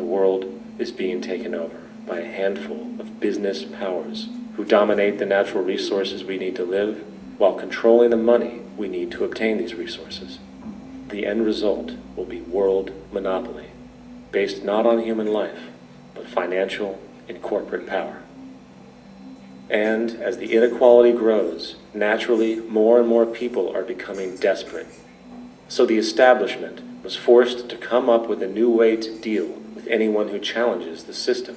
world is being taken over by a handful of business powers who dominate the natural resources we need to live while controlling the money we need to obtain these resources. The end result will be world monopoly, based not on human life, but financial and corporate power. And as the inequality grows, naturally more and more people are becoming desperate. So the establishment was forced to come up with a new way to deal with anyone who challenges the system.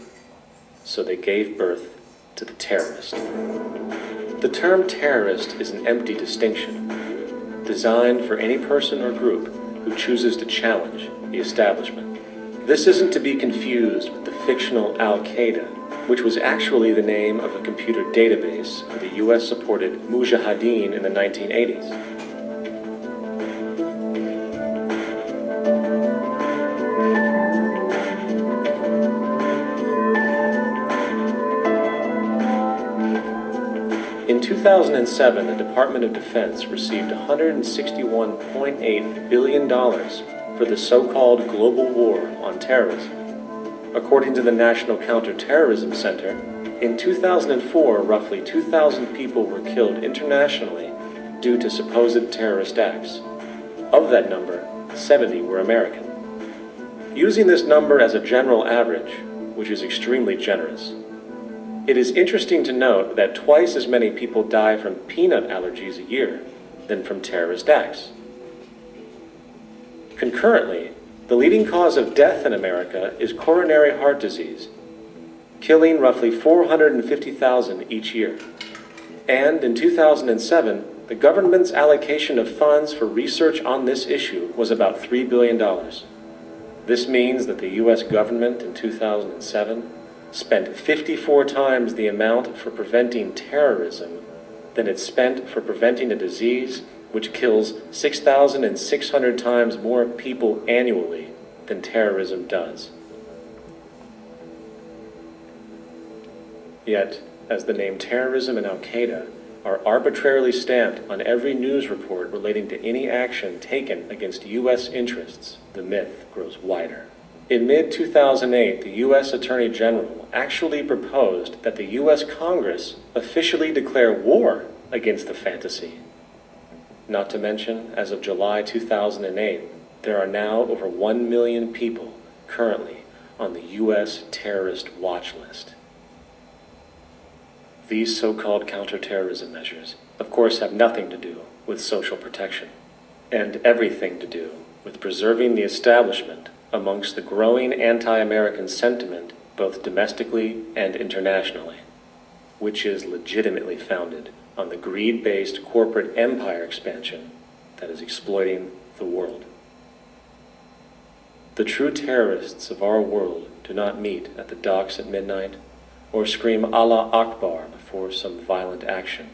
So they gave birth to the terrorist. The term terrorist is an empty distinction, designed for any person or group who chooses to challenge the establishment. This isn't to be confused with the fictional Al-Qaeda, which was actually the name of a computer database of the US-supported Mujahideen in the 1980s. In 2007, the Department of Defense received $161.8 billion for the so-called global war on terrorism. According to the National Counterterrorism Center, in 2004, roughly 2,000 people were killed internationally due to supposed terrorist acts. Of that number, 70 were American. Using this number as a general average, which is extremely generous, it is interesting to note that twice as many people die from peanut allergies a year than from terrorist acts. Concurrently, the leading cause of death in America is coronary heart disease, killing roughly 450,000 each year. And in 2007, the government's allocation of funds for research on this issue was about $3 billion. This means that the US government in 2007 spent 54 times the amount for preventing terrorism than it spent for preventing a disease which kills 6,600 times more people annually than terrorism does. Yet, as the name terrorism and Al-Qaeda are arbitrarily stamped on every news report relating to any action taken against US interests, the myth grows wider. In mid-2008, the U.S. Attorney General actually proposed that the U.S. Congress officially declare war against the fantasy. Not to mention, as of July 2008, there are now over 1 million people currently on the U.S. terrorist watch list. These so-called counterterrorism measures, of course, have nothing to do with social protection, and everything to do with preserving the establishment amongst the growing anti-American sentiment both domestically and internationally, which is legitimately founded on the greed-based corporate empire expansion that is exploiting the world. The true terrorists of our world do not meet at the docks at midnight or scream Allah Akbar before some violent action.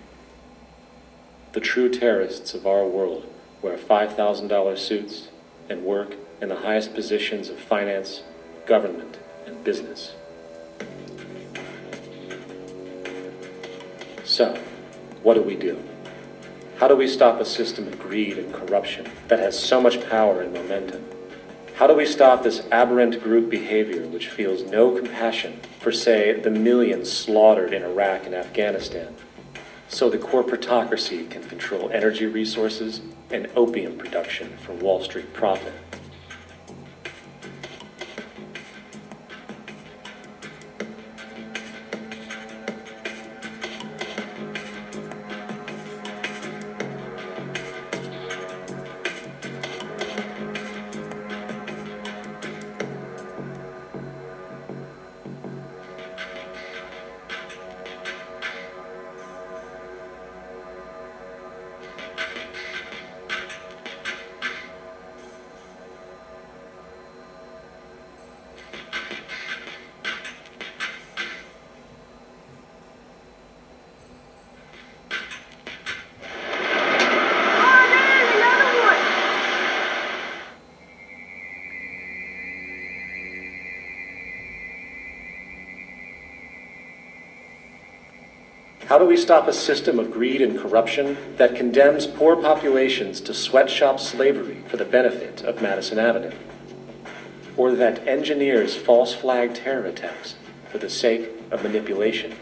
The true terrorists of our world wear $5,000 suits and work in the highest positions of finance, government, and business. So, what do we do? How do we stop a system of greed and corruption that has so much power and momentum? How do we stop this aberrant group behavior which feels no compassion for, say, the millions slaughtered in Iraq and Afghanistan, so the corporatocracy can control energy resources and opium production for Wall Street profit? How do we stop a system of greed and corruption that condemns poor populations to sweatshop slavery for the benefit of Madison Avenue? or that engineers false flag terror attacks for the sake of manipulation,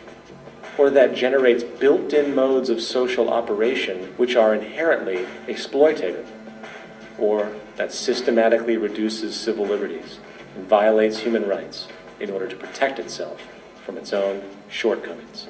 or that generates built-in modes of social operation which are inherently exploitative, or that systematically reduces civil liberties and violates human rights in order to protect itself from its own shortcomings.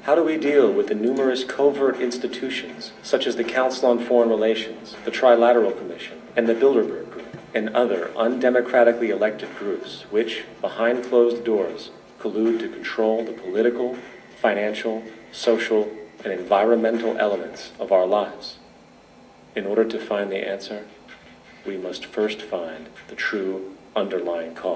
How do we deal with the numerous covert institutions, such as the Council on Foreign Relations, the Trilateral Commission, and the Bilderberg Group, and other undemocratically elected groups, which, behind closed doors, collude to control the political, financial, social, and environmental elements of our lives? In order to find the answer, we must first find the true underlying cause.